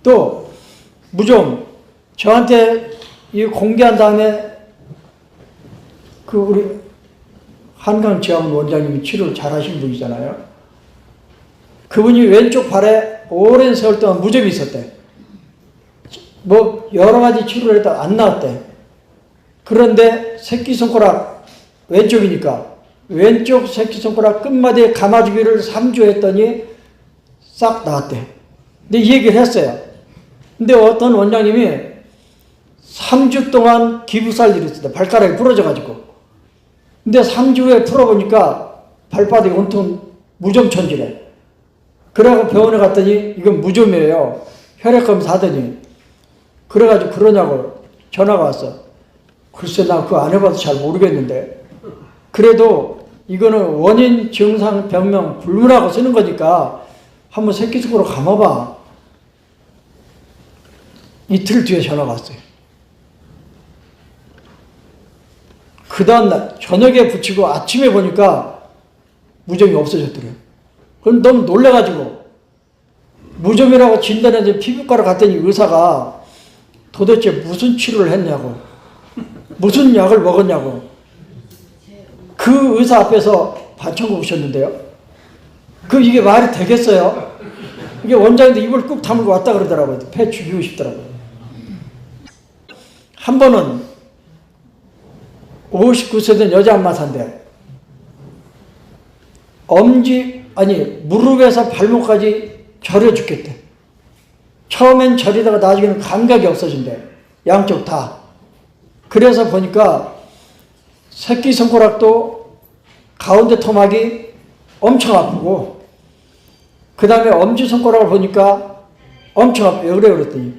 또 무좀 저한테 이 공개한 다음에 그 우리 한강지하원 원장님이 치료를 잘하신 분이잖아요. 그분이 왼쪽 발에 오랜 세월 동안 무좀이 있었대. 뭐 여러 가지 치료를 해도 안 나왔대. 그런데 새끼손가락 왼쪽이니까 왼쪽 새끼손가락 끝마디에 감아주기를 3주 했더니 싹 나왔대. 근데 이 얘기를 했어요. 근데 어떤 원장님이 3주 동안 기부살일이 있었대. 발가락이 부러져가지고. 근데 3주 후에 풀어보니까 발바닥이 온통 무좀천지래. 그래가지고 병원에 갔더니 이건 무좀이에요. 혈액 검사 하더니. 그래가지고 그러냐고 전화가 왔어. 글쎄 나 그거 안 해봐서 잘 모르겠는데. 그래도 이거는 원인, 증상, 병명 불문하고 쓰는 거니까 한번 새끼손가락 감아봐. 이틀 뒤에 전화가 왔어요. 그 다음날 저녁에 붙이고 아침에 보니까 무좀이 없어졌더래요. 그럼 너무 놀래가지고 무좀이라고 진단해서 피부과로 갔더니 의사가 도대체 무슨 치료를 했냐고 무슨 약을 먹었냐고 그 의사 앞에서 반창고 부셨는데요. 이게 말이 되겠어요? 이게 원장인데 입을 꾹 다물고 왔다 그러더라고요. 폐 죽이고 싶더라고요. 한 번은 59세 된 여자 안마사인데 무릎에서 발목까지 저려 죽겠대. 처음엔 저리다가 나중에는 감각이 없어진대. 양쪽 다. 그래서 보니까 새끼손가락도 가운데 토막이 엄청 아프고 그 다음에 엄지손가락을 보니까 엄청 아파요. 왜 그래 그랬더니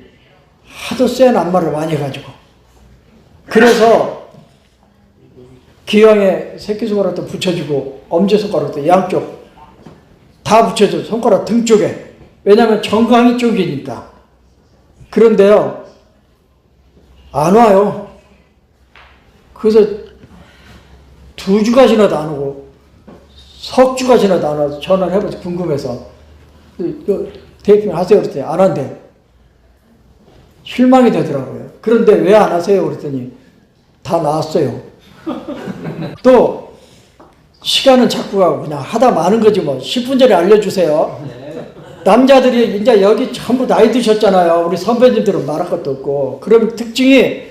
하도 센 안마를 많이 해가지고 그래서 기왕에 새끼손가락도 붙여주고 엄지손가락도 양쪽 다 붙여줘. 손가락 등 쪽에. 왜냐하면 정강이 쪽이니까. 그런데요 안 와요. 그래서 2주가 지나도 안 오고 석주가 지나도 안 와서 전화를 해봐서 궁금해서 테이핑 하세요 그랬더니 안 한대. 실망이 되더라고요. 그런데 왜 안 하세요 그랬더니 다 나았어요. 또 시간은 자꾸 가고 그냥 하다 마는 거지 뭐. 10분 전에 알려주세요. 남자들이 이제 여기 전부 나이 드셨잖아요. 우리 선배님들은 말할 것도 없고. 그럼 특징이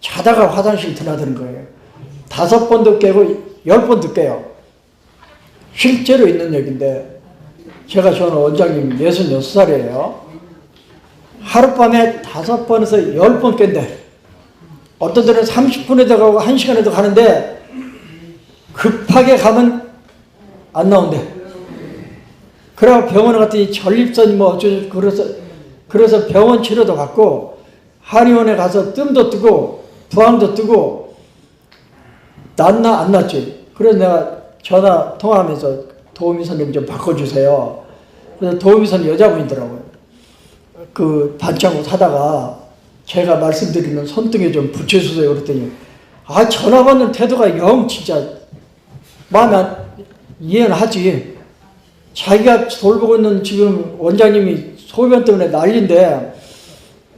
자다가 화장실 드나드는 거예요. 5번도 깨고 10번도 깨요. 실제로 있는 얘기인데 저는 원장님 66살이에요. 하룻밤에 5번에서 10번 깬대. 어떤 데는 30분에도 가고 1시간에도 가는데 급하게 가면 안 나온대. 그래서 병원에 갔더니 전립선 뭐 어쩌고 그래서 병원 치료도 받고 한의원에 가서 뜸도 뜨고 부항도 뜨고 낫나 안 낫지. 그래서 내가 전화 통화하면서 도우미 선생님 좀 바꿔주세요. 그래서 도우미 선생님 여자분이더라고요. 그 반창고 사다가 제가 말씀드리는 손등에 좀 붙여주세요 그랬더니 전화 받는 태도가 영 진짜 마음에 이해는 하지. 자기가 돌보고 있는 지금 원장님이 소변 때문에 난리인데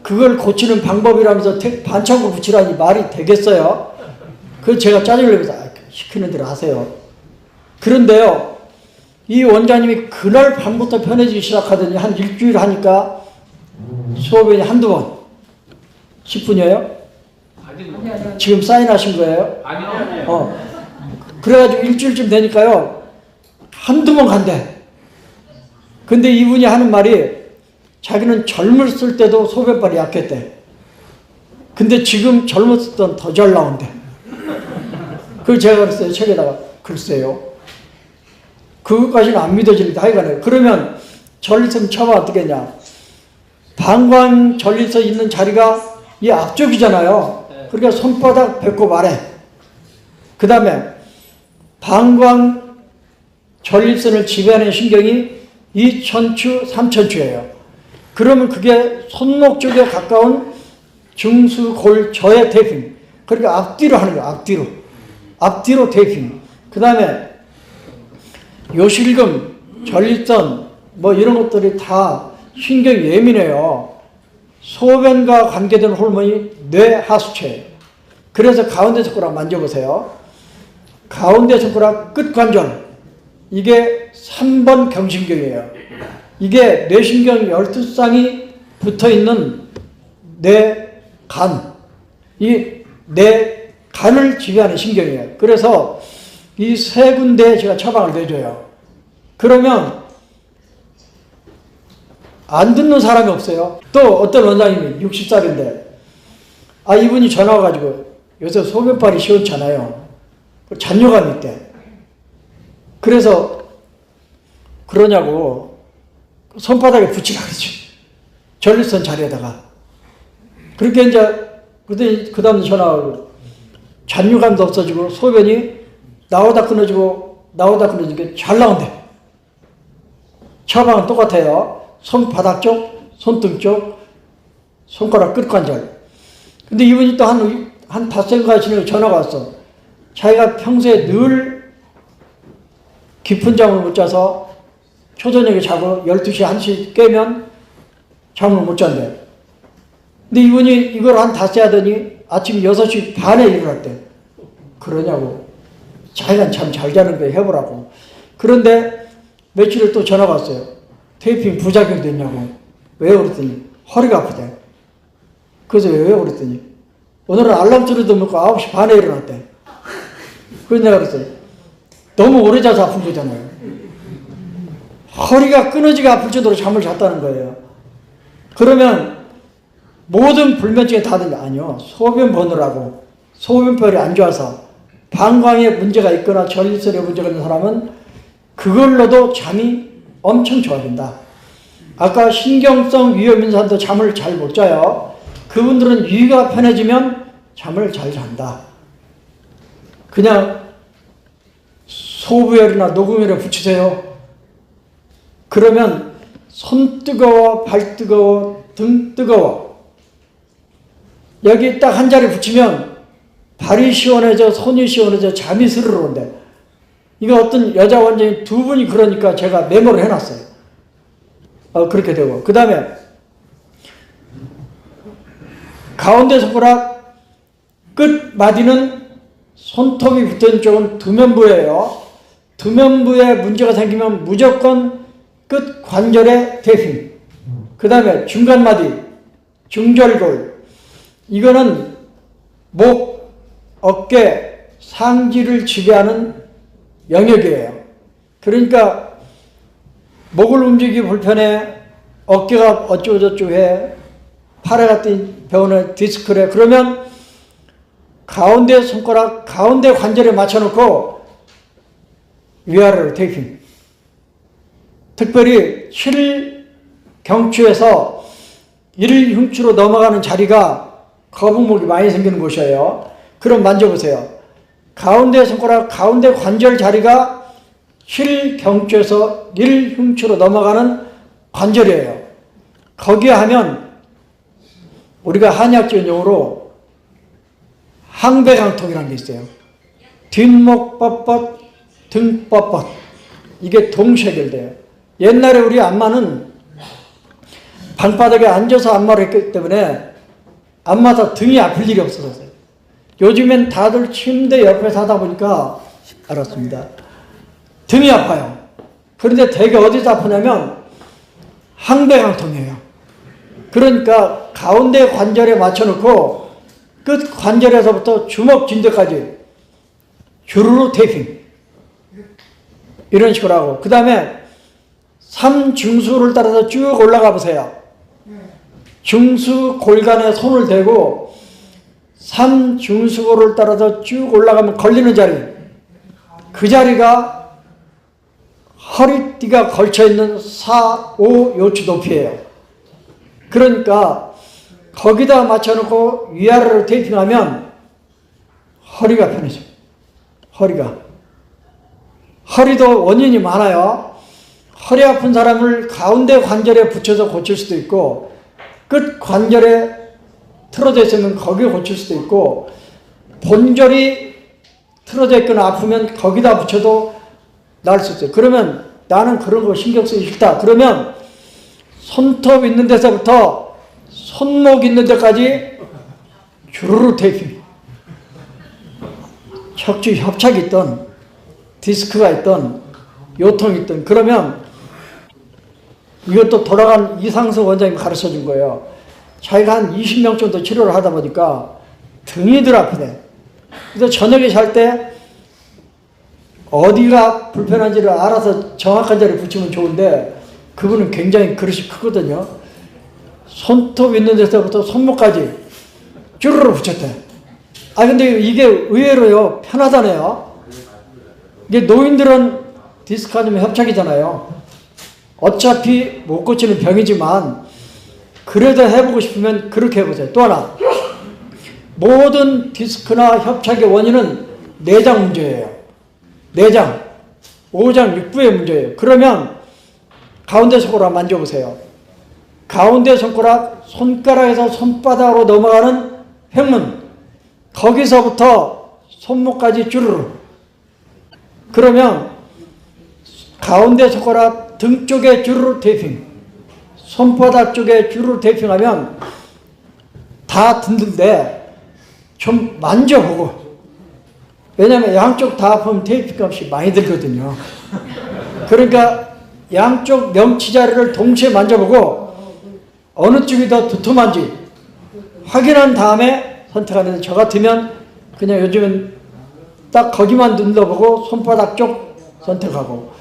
그걸 고치는 방법이라면서 반창고 붙이라니 말이 되겠어요? 그래서 제가 짜증을 내면서 시키는 대로 하세요. 그런데요 이 원장님이 그날 밤부터 편해지기 시작하더니 한 일주일 하니까 소변이 한두 번 10분이에요? 지금 사인하신 거예요? 아니요. 그래가지고 일주일쯤 되니까요 한두 번 간대. 근데 이분이 하는 말이 자기는 젊었을 때도 소변발이 약했대. 근데 지금 젊었을 때는 더 잘 나온대. 그걸 제가 그랬어요. 책에다가 글쎄요. 그것까지는 안 믿어지니까 하여간에 그러면 전립선 쳐봐 어떻게 했냐. 방광 전립선 있는 자리가 이 앞쪽이잖아요. 그러니까 손바닥 배꼽 아래. 그 다음에 방광 전립선을 지배하는 신경이 이천추, 삼천추예요. 그러면 그게 손목 쪽에 가까운 중수골저의 테이핑. 그러니까 앞뒤로 하는 거예요. 앞뒤로 테이핑. 그 다음에 요실금, 전립선 뭐 이런 것들이 다 신경이 예민해요. 소변과 관계된 호르몬이 뇌하수체예요. 그래서 가운데 손가락 만져보세요. 가운데 손가락 끝관절, 이게 3번 경신경이에요. 이게 뇌신경 12쌍이 붙어있는 뇌간, 이 뇌간을 지배하는 신경이에요. 그래서 이 세 군데에 제가 처방을 내줘요. 그러면 안 듣는 사람이 없어요. 또 어떤 원장님이 60살인데 이분이 전화 와가지고 요새 소변발이 시원찮아요. 잔뇨감이 있대. 그래서 그러냐고 손바닥에 붙이라 그러죠. 전립선 자리에다가. 그렇게 이제 그 다음 전화하고 잔뇨감도 없어지고 소변이 나오다 끊어지고 잘 나온대. 처방은 똑같아요. 손바닥 쪽, 손등 쪽, 손가락 끝관절. 근데 이분이 또 한 닷새인가 지나고 전화가 왔어. 자기가 평소에 늘 깊은 잠을 못 자서 초저녁에 자고 12시, 1시 깨면 잠을 못 잔대. 근데 이분이 이걸 한 닷새 하더니 아침 6시 반에 일어났대. 그러냐고. 자기가 참 잘 자는 거 해보라고. 그런데 며칠에 또 전화가 왔어요. 테이핑 부작용도 있냐고. 왜요? 그랬더니 허리가 아프대. 그래서 왜요? 그랬더니 오늘은 알람 소리도 듣고 9시 반에 일어났대. 그래서 내가 그랬어요. 너무 오래 자서 아픈 거잖아요. 허리가 끊어지게 아플 정도로 잠을 잤다는 거예요. 그러면 모든 불면증에 다들 아니요. 소변 보느라고 소변별이 안 좋아서 방광에 문제가 있거나 전립선에 문제가 있는 사람은 그걸로도 잠이 엄청 좋아진다. 아까 신경성 위험인산도 잠을 잘 못 자요. 그분들은 위가 편해지면 잠을 잘 잔다. 그냥 소부열이나 녹음열에 붙이세요. 그러면 손 뜨거워, 발 뜨거워, 등 뜨거워. 여기 딱 한 자리 붙이면 발이 시원해져, 손이 시원해져, 잠이 스르르 온대. 이거 어떤 여자 원장님 두 분이 그러니까 제가 메모를 해놨어요. 그렇게 되고. 그 다음에 가운데 손가락 끝마디는 손톱이 붙은 쪽은 두면부예요. 두면부에 문제가 생기면 무조건 끝 관절에 테이핑. 그 다음에 중간마디, 중절골. 이거는 목, 어깨, 상지를 지배하는 영역이에요. 그러니까 목을 움직이기 불편해, 어깨가 어쩌고저쩌고 해, 팔에 같은 병원에 디스크래. 그러면 가운데 손가락, 가운데 관절에 맞춰놓고 위아래로 테이핑. 특별히 7경추에서 1흉추로 넘어가는 자리가 거북목이 많이 생기는 곳이에요. 그럼 만져보세요. 가운데 손가락, 가운데 관절 자리가 7경추에서 1흉추로 넘어가는 관절이에요. 거기에 하면 우리가 한의학적인 용어로 항배강통이라는 게 있어요. 뒷목 뻣뻣, 등 뻣뻣. 이게 동시에 해결돼요. 옛날에 우리 안마는 방바닥에 앉아서 안마를 했기 때문에 안마다 등이 아플 일이 없어졌어요. 요즘엔 다들 침대 옆에서 하다 보니까 알았습니다. 등이 아파요. 그런데 되게 어디서 아프냐면 항배강통이에요. 그러니까 가운데 관절에 맞춰놓고 끝 관절에서부터 주먹 진대까지 주르르 테이핑. 이런 식으로 하고. 그 다음에 삼중수를 따라서 쭉 올라가 보세요. 중수 골간에 손을 대고 삼중수골을 따라서 쭉 올라가면 걸리는 자리. 그 자리가 허리띠가 걸쳐있는 4, 5 요추 높이에요. 그러니까 거기다 맞춰놓고 위아래로 테이핑하면 허리가 편해져요. 허리도 원인이 많아요. 허리 아픈 사람을 가운데 관절에 붙여서 고칠 수도 있고 끝 관절에 틀어져 있으면 거기에 고칠 수도 있고 본절이 틀어져 있거나 아프면 거기다 붙여도 나을 수 있어요. 그러면 나는 그런 거 신경 쓰기 싫다. 그러면 손톱 있는 데서부터 손목 있는 데까지 주르르 테이핑. 척추 협착이 있던 디스크가 있던 요통이 있던 그러면 이것도 돌아간 이상석 원장님이 가르쳐 준 거예요. 자기가 한 20명 정도 치료를 하다 보니까 등이 늘 아프대. 그래서 저녁에 잘 때 어디가 불편한지를 알아서 정확한 자리에 붙이면 좋은데 그분은 굉장히 그릇이 크거든요. 손톱 있는 데서부터 손목까지 쭈르르 붙였대. 아 근데 이게 의외로요 편하다네요. 이게 노인들은 디스크 아니면 협착이잖아요. 어차피 못 고치는 병이지만 그래도 해보고 싶으면 그렇게 해보세요. 또 하나, 모든 디스크나 협착의 원인은 내장 문제예요. 내장, 오장, 육부의 문제예요. 그러면 가운데 손가락 만져보세요. 가운데 손가락, 손가락에서 손바닥으로 넘어가는 횡문, 거기서부터 손목까지 쭈르르. 그러면 가운데 손가락 등 쪽에 주르르 테이핑, 손바닥 쪽에 주르르 테이핑하면 다 듣는데 좀 만져보고. 왜냐하면 양쪽 다 아프면 테이핑 값이 많이 들거든요. 그러니까 양쪽 명치 자리를 동시에 만져보고 어느 쪽이 더 두툼한지 확인한 다음에 선택하는데, 저 같으면 그냥 요즘은 딱 거기만 눌러보고 손바닥 쪽 선택하고,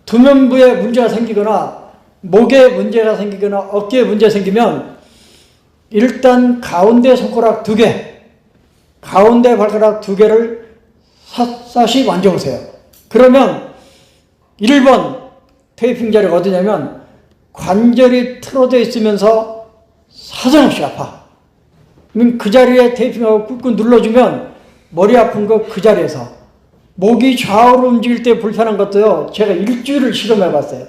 두면부에 문제가 생기거나 목에 문제가 생기거나 어깨에 문제가 생기면 일단 가운데 손가락 2개, 가운데 발가락 2개를 샅샅이 만져보세요. 그러면 1번 테이핑 자리가 어디냐면 관절이 틀어져 있으면서 사정없이 아파. 그럼 그 자리에 테이핑하고 꾹꾹 눌러주면 머리 아픈 거 그 자리에서, 목이 좌우로 움직일 때 불편한 것도요, 제가 일주일을 실험해봤어요.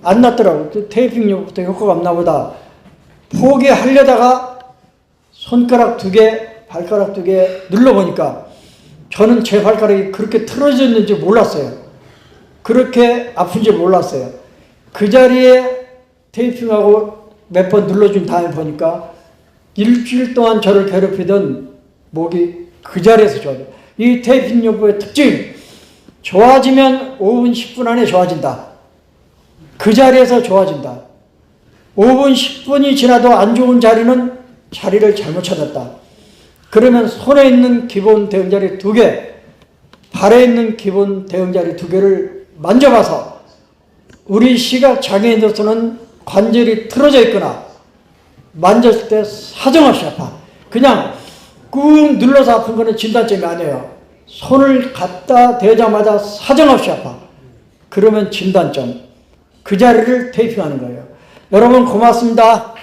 안 낫더라고요. 그 테이핑부터 효과가 없나 보다. 포기하려다가 손가락 2개, 발가락 2개 눌러보니까 저는 제 발가락이 그렇게 틀어졌는지 몰랐어요. 그렇게 아픈지 몰랐어요. 그 자리에 테이핑하고 몇 번 눌러준 다음에 보니까 일주일 동안 저를 괴롭히던 목이 그 자리에서 좋아져요. 이 테이핑 요법의 특징, 좋아지면 5분 10분 안에 좋아진다. 그 자리에서 좋아진다. 5분 10분이 지나도 안 좋은 자리는 자리를 잘못 찾았다. 그러면 손에 있는 기본 대응자리 2개, 발에 있는 기본 대응자리 2개를 만져봐서 우리 시각장애인으로서는 관절이 틀어져 있거나 만졌을 때 사정없이 아파. 그냥 꾹 눌러서 아픈 거는 진단점이 아니에요. 손을 갖다 대자마자 사정없이 아파. 그러면 진단점. 그 자리를 테이핑하는 거예요. 여러분 고맙습니다.